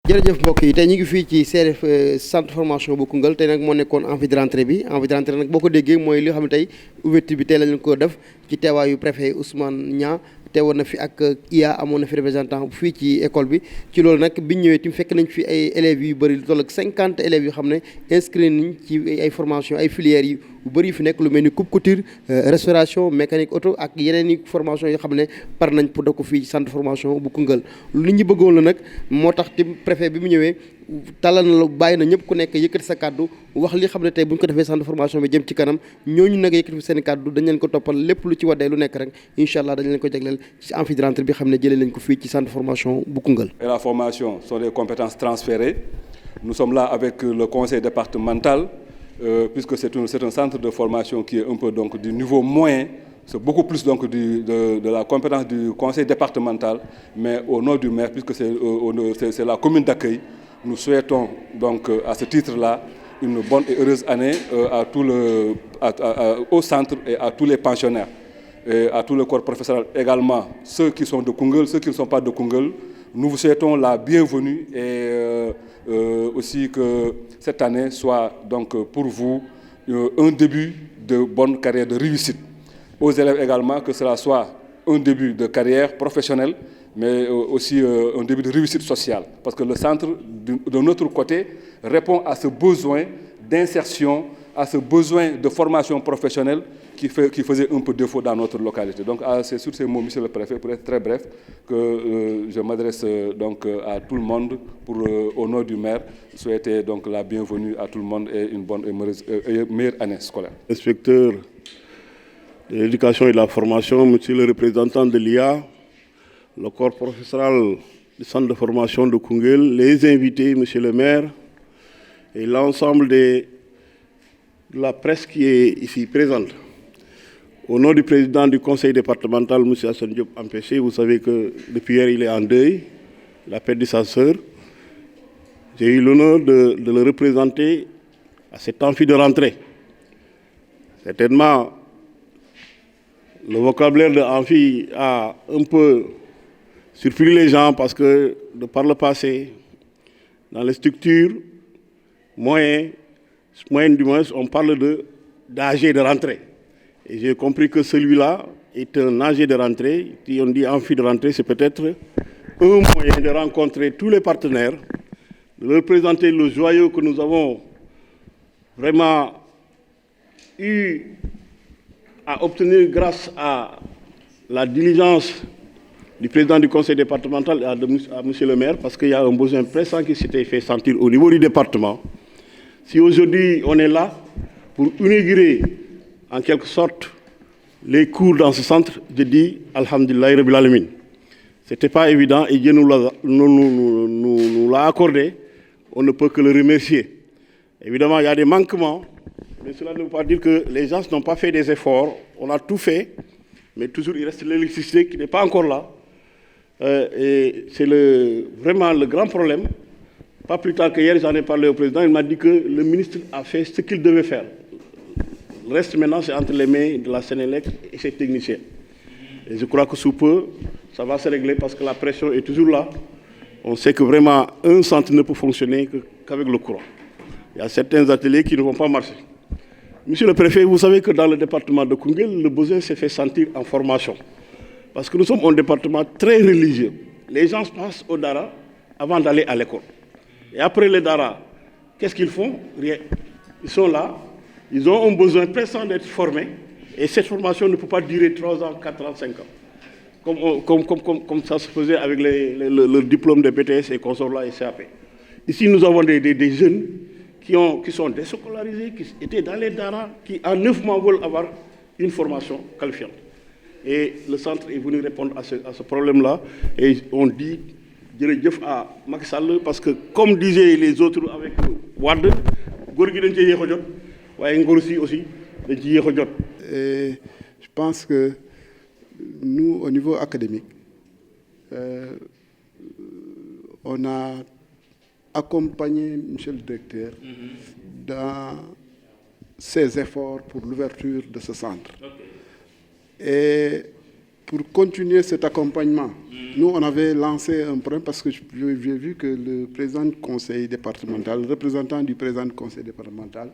jërëjëf mbokk yi tey ñu ngi fii ci CRF centre formation bu Koungheul tey nag moo nekkoon amphi de rentrée bi amphi de rentrée nag boo ko déggee mooy li nga xam ne tey ouverture bi tey la leen ko def ci teewaayu préfet Ousmane Niang teewoon na fi ak IA amoon na fi représentant fii ci école bi ci loolu nag biñ ñëwee tim fekk nañ fi ay élèves yu bëri lu toll ak 50 élèves yoo xam ne inscrit nañ ci ay formation ay filières yi bu bëri yu fi nekk lu mel ni coupe couture restauration mécanique auto ak yeneen i formation yoo xam ne par nañ pour def ko fii ci centre formation bu Koungheul lu ñu bëggoon la nag moo tax tim préfet bi mu ñëwee talal na la bàyyi na ñëpp ku nekk yëkkati sa kàddu wax li xam ne tey bu ñu ko defee centre de formation bi jëm ci kanam ñooñu nag yëkkati seen kàddu dañ leen ko toppal lépp lu ci waddee lu nekk rek incha allah dañ leen ko jagleel ci amphi de rentrée bi xam ne jëlee lañ ko fii ci centre de formation bu Koungheul. Et la formation sont des compétences transférées. Nous sommes là avec le conseil départemental puisque c'est un centre de formation qui est un peu donc du niveau moyen. C'est beaucoup plus donc de la compétence du conseil départemental, mais au nom du maire, puisque c'est la commune d'accueil. Nous souhaitons donc à ce titre-là une bonne et heureuse année au centre et à tous les pensionnaires et à tout le corps professionnel également, ceux qui sont de Koungheul, ceux qui ne sont pas de Koungheul. Nous vous souhaitons la bienvenue et aussi que cette année soit donc pour vous un début de bonne carrière de réussite. Aux élèves également, que cela soit un début de carrière professionnelle, mais aussi un début de réussite sociale. Parce que le centre, de notre côté, répond à ce besoin d'insertion, à ce besoin de formation professionnelle qui faisait un peu défaut dans notre localité. Donc c'est sur ces mots, monsieur le préfet, pour être très bref, que je m'adresse donc à tout le monde pour, au nom du maire, souhaiter donc la bienvenue à tout le monde et une bonne et meilleure année scolaire. Inspecteur de l'éducation et de la formation, monsieur le représentant de l'IA, le corps professoral du centre de formation de Koungheul, les invités, monsieur le maire, et l'ensemble de la presse qui est ici présente. Au nom du président du conseil départemental, monsieur Hassan Diop Ampéché, vous savez que depuis hier, il est en deuil, il a perdu sa sœur. J'ai eu l'honneur de le représenter à cet amphi de rentrée. Certainement, le vocabulaire de amphi a un peu surpris les gens parce que, de par le passé, dans les structures moyennes du moins, on parle d'AG de rentrée. Et j'ai compris que celui-là est un AG de rentrée. Si on dit amphi de rentrée, c'est peut-être un moyen de rencontrer tous les partenaires, de leur présenter le joyau que nous avons vraiment eu à obtenir grâce à la diligence du président du conseil départemental et à monsieur le maire, parce qu'il y a un besoin pressant qui s'était fait sentir au niveau du département. Si aujourd'hui on est là pour inaugurer en quelque sorte les cours dans ce centre, je dis Alhamdulillah Rabbil Alamin. Ce n'était pas évident et Dieu nous l'a accordé. On ne peut que le remercier. Évidemment, il y a des manquements, mais cela ne veut pas dire que les gens n'ont pas fait des efforts. On a tout fait, mais toujours il reste l'électricité qui n'est pas encore là. Et c'est vraiment le grand problème. Pas plus tard que hier, j'en ai parlé au président, il m'a dit que le ministre a fait ce qu'il devait faire. Le reste maintenant, c'est entre les mains de la Sénélec et ses techniciens. Et je crois que sous peu, ça va se régler parce que la pression est toujours là. On sait que vraiment, un centre ne peut fonctionner qu'avec le courant. Il y a certains ateliers qui ne vont pas marcher. Monsieur le préfet, vous savez que dans le département de Koungheul, le besoin s'est fait sentir en formation. Parce que nous sommes un département très religieux. Les gens passent au Dara avant d'aller à l'école. Et après les Dara, qu'est-ce qu'ils font? Rien. Ils sont là, ils ont un besoin pressant d'être formés. Et cette formation ne peut pas durer 3 ans, 4 ans, 5 ans. Comme ça se faisait avec le diplôme de BTS et consorts là et CAP. Ici, nous avons des jeunes qui sont déscolarisés, qui étaient dans les Dara, qui en 9 mois veulent avoir une formation qualifiante. Et le centre est venu répondre à ce problème-là. Et on dit jërëjëf à Macky Sall parce que comme disaient les autres avec Wade, góor gi dañ ci yéex a jot waaye ngóor si aussi dañ ci yéex a jot. Je pense que nous, au niveau académique, on a accompagné monsieur le directeur dans ses efforts pour l'ouverture de ce centre. Okay. Et pour continuer cet accompagnement, Nous, on avait lancé un problème parce que j'ai vu que le président du conseil départemental, le représentant du président du conseil départemental,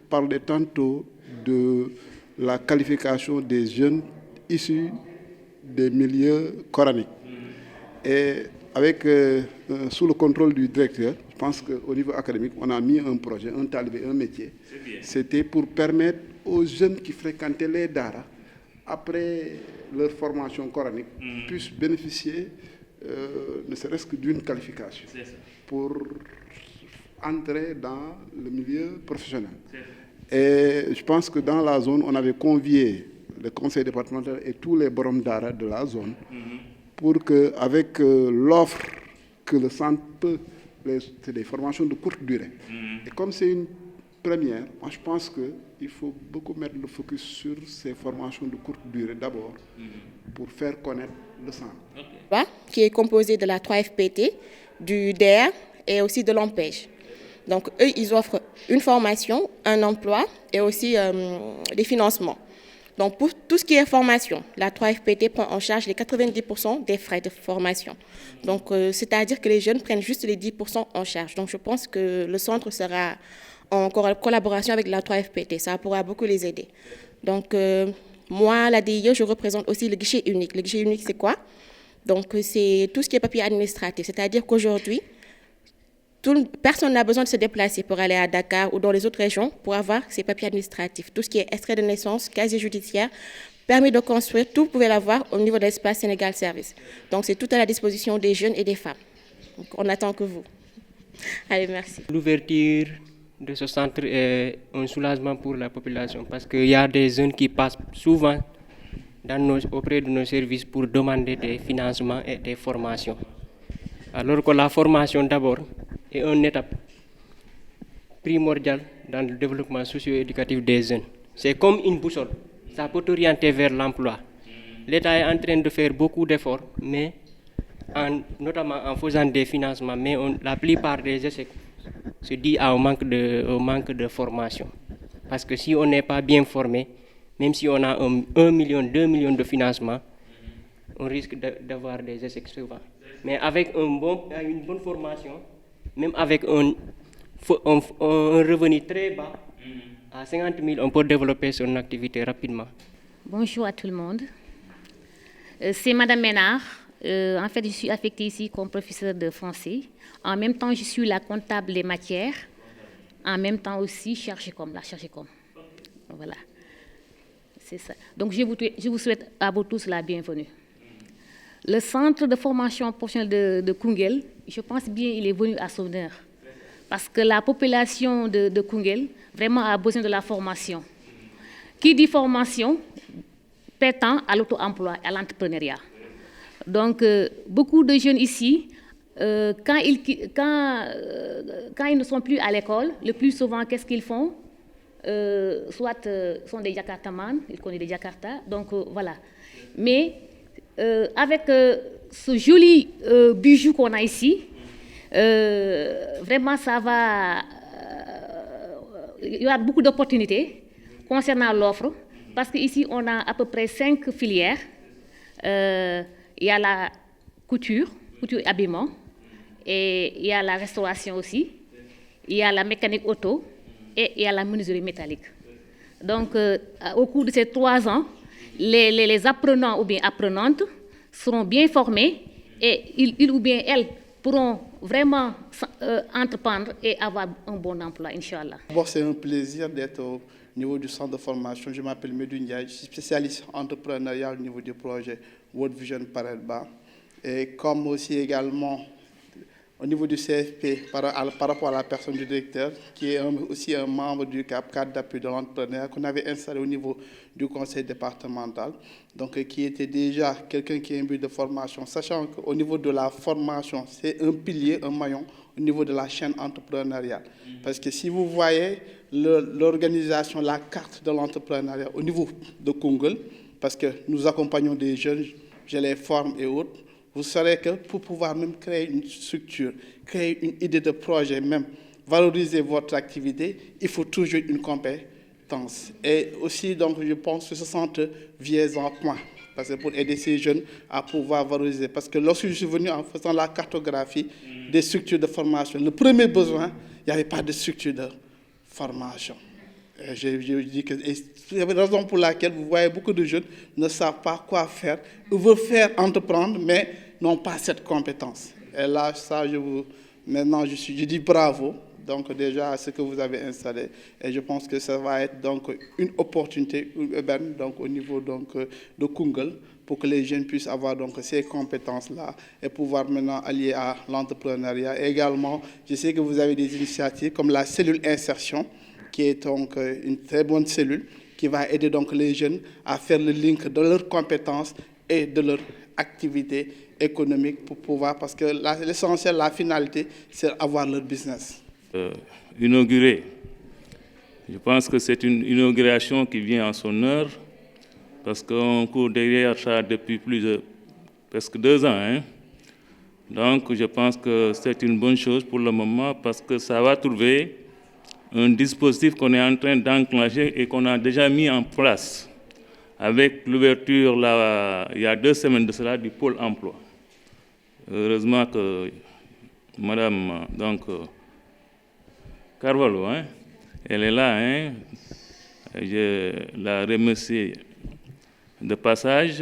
parlait tantôt de la qualification des jeunes issus des milieux coraniques. Et avec, sous le contrôle du directeur, je pense qu'au niveau académique, on a mis un projet, un talibé, un métier. C'était pour permettre aux jeunes qui fréquentaient les daras, après leur formation coranique, puissent bénéficier ne serait-ce que d'une qualification pour entrer dans le milieu professionnel. Et je pense que dans la zone, on avait convié le conseil départemental et tous les borom dara de la zone pour qu'avec l'offre que le centre peut, c'est des formations de courte durée. Et comme c'est une première, moi je pense qu'il faut beaucoup mettre le focus sur ces formations de courte durée d'abord pour faire connaître le centre. Qui est composé de la 3FPT, du DER et aussi de l'AMPEJ. Donc eux, ils offrent une formation, un emploi et aussi des financements. Donc pour tout ce qui est formation, la 3FPT prend en charge les 90% des frais de formation. Donc c'est-à-dire que les jeunes prennent juste les 10% en charge. Donc je pense que le centre sera en collaboration avec la 3FPT. Ça pourra beaucoup les aider. Donc moi, la DIE, je représente aussi le guichet unique. Le guichet unique, c'est quoi? Donc c'est tout ce qui est papier administratif. C'est-à-dire qu'aujourd'hui, personne n'a besoin de se déplacer pour aller à Dakar ou dans les autres régions pour avoir ces papiers administratifs. Tout ce qui est extrait de naissance, casier judiciaire, permis de construire, tout vous pouvez l'avoir au niveau de l'espace Sénégal Service. Donc c'est tout à la disposition des jeunes et des femmes. Donc on attend que vous. Allez, merci. L'ouverture de ce centre est un soulagement pour la population parce qu'il y a des jeunes qui passent souvent auprès de nos services pour demander des financements et des formations. Alors que la formation d'abord est une étape primordiale dans le développement socio-éducatif des jeunes. C'est comme une boussole, ça peut t'orienter vers l'emploi. L'État est en train de faire beaucoup d'efforts, mais notamment en faisant des financements, mais la plupart des échecs se dit au manque de formation. Parce que si on n'est pas bien formé, même si on a 1 million, 2 millions de financements, on risque d'avoir des échecs souvent. Mais avec une bonne formation, même avec un revenu très bas, à 50 000, on peut développer son activité rapidement. Bonjour à tout le monde. C'est Madame Ménard. En fait, je suis affectée ici comme professeure de français. En même temps, je suis la comptable des matières. En même temps aussi, la chargée-com. Voilà. C'est ça. Donc, je vous souhaite à vous tous la bienvenue. Le centre de formation professionnelle de Koungheul, je pense bien il est venu à son heure. Parce que la population de Koungheul vraiment a besoin de la formation. Qui dit formation prétend à l'auto-emploi, à l'entrepreneuriat. Donc, beaucoup de jeunes ici, quand ils ne sont plus à l'école, le plus souvent, qu'est-ce qu'ils font? Soit sont des Jakartamans, ils connaissent des Jakarta, donc voilà. Mais avec ce joli bijou qu'on a ici, vraiment ça va... il y aura beaucoup d'opportunités concernant l'offre, parce qu'ici on a à peu près 5 filières. Il y a la couture et habillement, et il y a la restauration aussi, il y a la mécanique auto, et il y a la menuiserie métallique. Donc, au cours de ces 3 ans, les apprenants ou bien apprenantes seront bien formés et ils ou bien elles pourront vraiment entreprendre et avoir un bon emploi, Inch'Allah. D'abord, c'est un plaisir d'être au niveau du centre de formation. Je m'appelle Medou Ndiaye, je suis spécialiste entrepreneurial au niveau du projet World Vision Parelba. Et comme aussi également au niveau du CFP, par rapport à la personne du directeur, qui est aussi un membre du cadre d'appui de l'entrepreneur qu'on avait installé au niveau du conseil départemental, donc qui était déjà quelqu'un qui a un but de formation, sachant qu'au niveau de la formation, c'est un pilier, un maillon au niveau de la chaîne entrepreneuriale. Parce que si vous voyez l'organisation, la carte de l'entrepreneuriat au niveau de Koungheul, parce que nous accompagnons des jeunes, je les forme et autres, vous saurez que pour pouvoir même créer une structure, créer une idée de projet, même valoriser votre activité, il faut toujours une compétences. Et aussi, donc, je pense que ce centre vient en point, parce que pour aider ces jeunes à pouvoir valoriser. Parce que lorsque je suis venu en faisant la cartographie des structures de formation, le premier besoin, il n'y avait pas de structure de formation. Je dis que c'est la raison pour laquelle vous voyez beaucoup de jeunes ne savent pas quoi faire. Ils veulent faire entreprendre, mais n'ont pas cette compétence. Et là, ça, maintenant, je dis bravo. Donc déjà à ce que vous avez installé. Et je pense que ça va être donc une opportunité urbaine donc, au niveau donc, de Koungheul pour que les jeunes puissent avoir donc, ces compétences-là et pouvoir maintenant allier à l'entrepreneuriat. Et également, je sais que vous avez des initiatives comme la cellule insertion, qui est donc une très bonne cellule qui va aider donc, les jeunes à faire le link de leurs compétences et de leur activité économique pour pouvoir, parce que l'essentiel, la finalité, c'est avoir leur business. Inauguré. Je pense que c'est une inauguration qui vient en son heure, parce qu'on court derrière ça depuis presque 2 ans. Hein. Donc je pense que c'est une bonne chose pour le moment, parce que ça va trouver un dispositif qu'on est en train d'enclencher et qu'on a déjà mis en place, avec l'ouverture, il y a 2 semaines de cela, du pôle emploi. Heureusement que Madame, donc, Carvalho, hein, elle est là, hein, je la remercie de passage,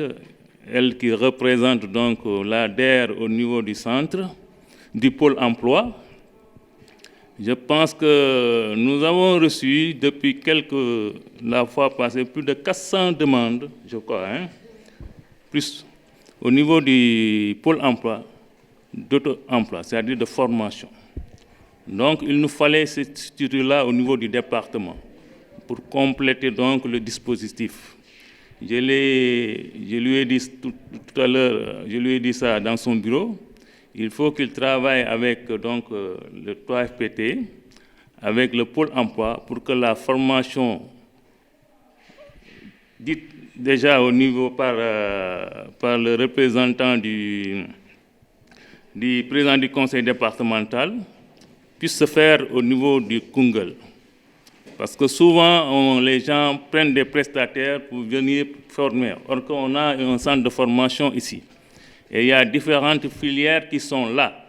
elle qui représente donc la DER au niveau du centre, du pôle emploi. Je pense que nous avons reçu depuis la fois passée plus de 400 demandes, je crois, hein, plus au niveau du pôle emploi, d'auto-emploi, c'est-à-dire de formation. Donc, il nous fallait ce institut-là au niveau du département pour compléter donc le dispositif. Je lui ai dit tout à l'heure, je lui ai dit ça dans son bureau. Il faut qu'il travaille avec donc, le 3FPT, avec le pôle emploi, pour que la formation dite déjà au niveau par le représentant du président du conseil départemental puisse se faire au niveau du Koungheul. Parce que souvent, les gens prennent des prestataires pour venir former. Or qu'on a un centre de formation ici. Et il y a différentes filières qui sont là.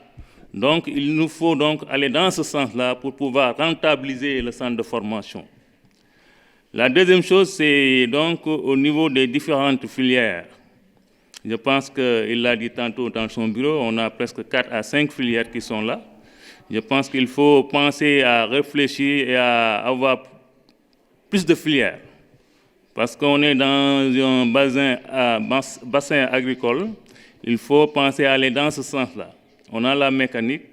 Donc, il nous faut donc aller dans ce sens-là pour pouvoir rentabiliser le centre de formation. La deuxième chose, c'est donc au niveau des différentes filières. Je pense qu'il l'a dit tantôt dans son bureau, on a presque 4 à 5 filières qui sont là. Je pense qu'il faut penser à réfléchir et à avoir plus de filières. Parce qu'on est dans un bassin agricole, il faut penser à aller dans ce sens-là. On a la mécanique,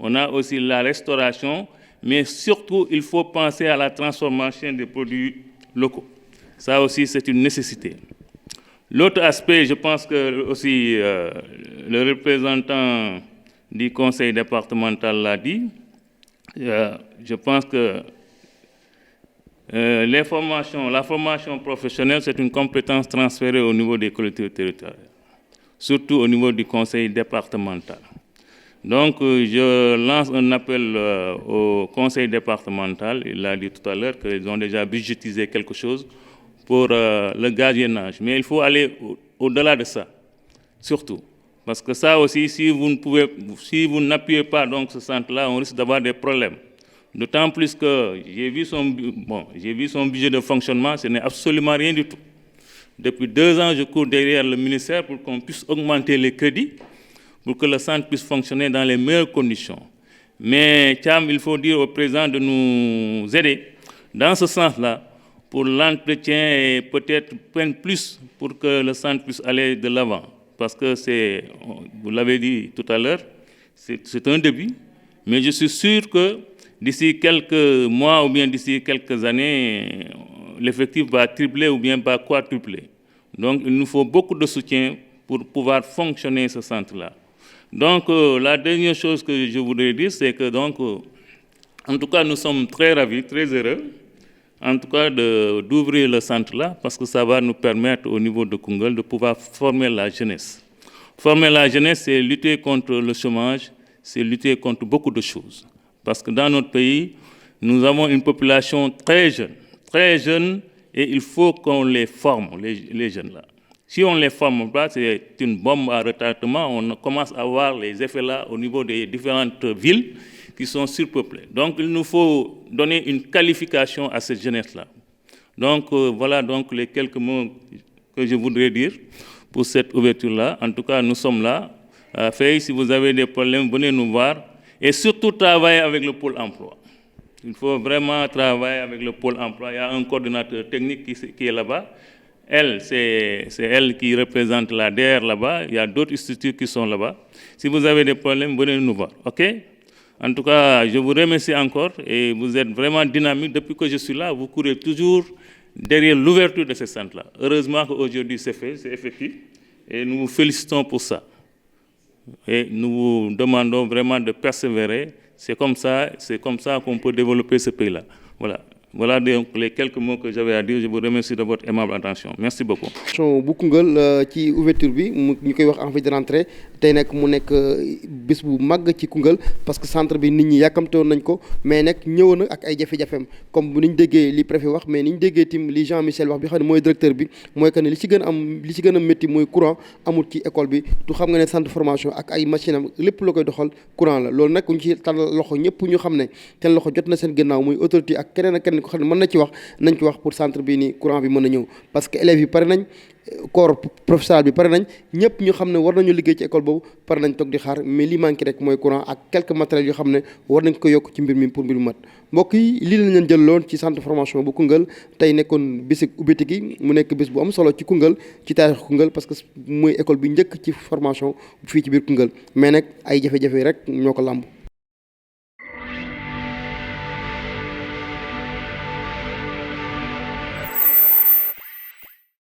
on a aussi la restauration, mais surtout, il faut penser à la transformation des produits locaux. Ça aussi, c'est une nécessité. L'autre aspect, je pense que aussi le représentant du conseil départemental l'a dit, je pense que la formation professionnelle, c'est une compétence transférée au niveau des collectivités territoriales, surtout au niveau du conseil départemental. Donc, je lance un appel au conseil départemental, il l'a dit tout à l'heure, qu'ils ont déjà budgétisé quelque chose pour le gardiennage. Mais il faut aller au-delà de ça, surtout. Parce que ça aussi, si vous n'appuyez pas donc ce centre-là, on risque d'avoir des problèmes. D'autant plus que j'ai vu son budget de fonctionnement, ce n'est absolument rien du tout. Depuis 2 ans, je cours derrière le ministère pour qu'on puisse augmenter les crédits, pour que le centre puisse fonctionner dans les meilleures conditions. Mais Thiam, il faut dire au président de nous aider dans ce sens-là, pour l'entretien et peut-être prendre plus pour que le centre puisse aller de l'avant. Parce que vous l'avez dit tout à l'heure, c'est un début, mais je suis sûr que d'ici quelques mois ou bien d'ici quelques années, l'effectif va tripler ou bien va quadrupler. Donc, il nous faut beaucoup de soutien pour pouvoir fonctionner ce centre-là. Donc, la dernière chose que je voudrais dire, c'est que, donc, en tout cas, nous sommes très ravis, très heureux, en tout cas, d'ouvrir le centre-là, parce que ça va nous permettre, au niveau de Koungheul, de pouvoir former la jeunesse. Former la jeunesse, c'est lutter contre le chômage, c'est lutter contre beaucoup de choses. Parce que dans notre pays, nous avons une population très jeune, très jeunes et il faut qu'on les forme, les jeunes là. Si on ne les forme pas, c'est une bombe à retardement. On commence à voir les effets là au niveau des différentes villes qui sont surpeuplées. Donc il nous faut donner une qualification à cette jeunesse-là. Donc voilà donc les quelques mots que je voudrais dire pour cette ouverture-là. En tout cas, nous sommes là. Si vous avez des problèmes, venez nous voir. Et surtout travailler avec le pôle emploi. Il faut vraiment travailler avec le pôle emploi. Il y a un coordinateur technique qui est là-bas. C'est elle qui représente la DR là-bas. Il y a d'autres structures qui sont là-bas. Si vous avez des problèmes, venez nous voir. OK? En tout cas, je vous remercie encore et vous êtes vraiment dynamique. Depuis que je suis là, vous courez toujours derrière l'ouverture de ce centre-là. Heureusement qu'aujourd'hui c'est fait, c'est effectif. Et nous vous félicitons pour ça. Et nous vous demandons vraiment de persévérer. C'est comme ça qu'on peut développer ce pays-là. Voilà donc les quelques mots que j'avais à dire. Je vous remercie de votre aimable attention. Merci beaucoup. bu Koungheul ci ouverture bi ñu koy wax envie de rentrer tey nag mu nekk bés bu màgg ci Koungheul parce que centre bi nit ñi yàkkamte woon nañ ko mais nag ñëwoon na ak ay jafe-jafeem comme bu ñu déggee li préfet wax mais ni ñu déggee tim li Jean-Michel wax bi xam ne mooy directeur bi mooy que ne li ci gën a métti mooy courant amul ci école bi tu xam nga ne centre de formation ak ay machine am lépp la koy doxal courant la loolu nag ñu ci tàllal loxo ñëpp ñu xam ne seen loxo jot na seen gannaaw muy autorité ak keneen ak keneen ko xam ne mën na ci wax nañ ci wax pour centre bi ni courant bi mën a ñëw parce que élèves yi pare nañ corps professoral bi pare nañ ñëpp ñu xam ne war nañu liggéey ci école boobu pare nañ toog di xaar mais li manqué rek mooy courant ak quelques matériels yoo xam ne war nañ ko yokk ci mbir mi pour mbir mu mat mbokk yi lii lañ leen jël loon ci centre de formation bu Koungheul tey nekkoon bisi ubbiti gi mu nekk bés bu am solo ci Koungheul ci taarix Koungheul parce que mooy école bi njëkk ci formation fii ci biir Koungheul mais nag ay jafe-jafe rek ñoo ko làmb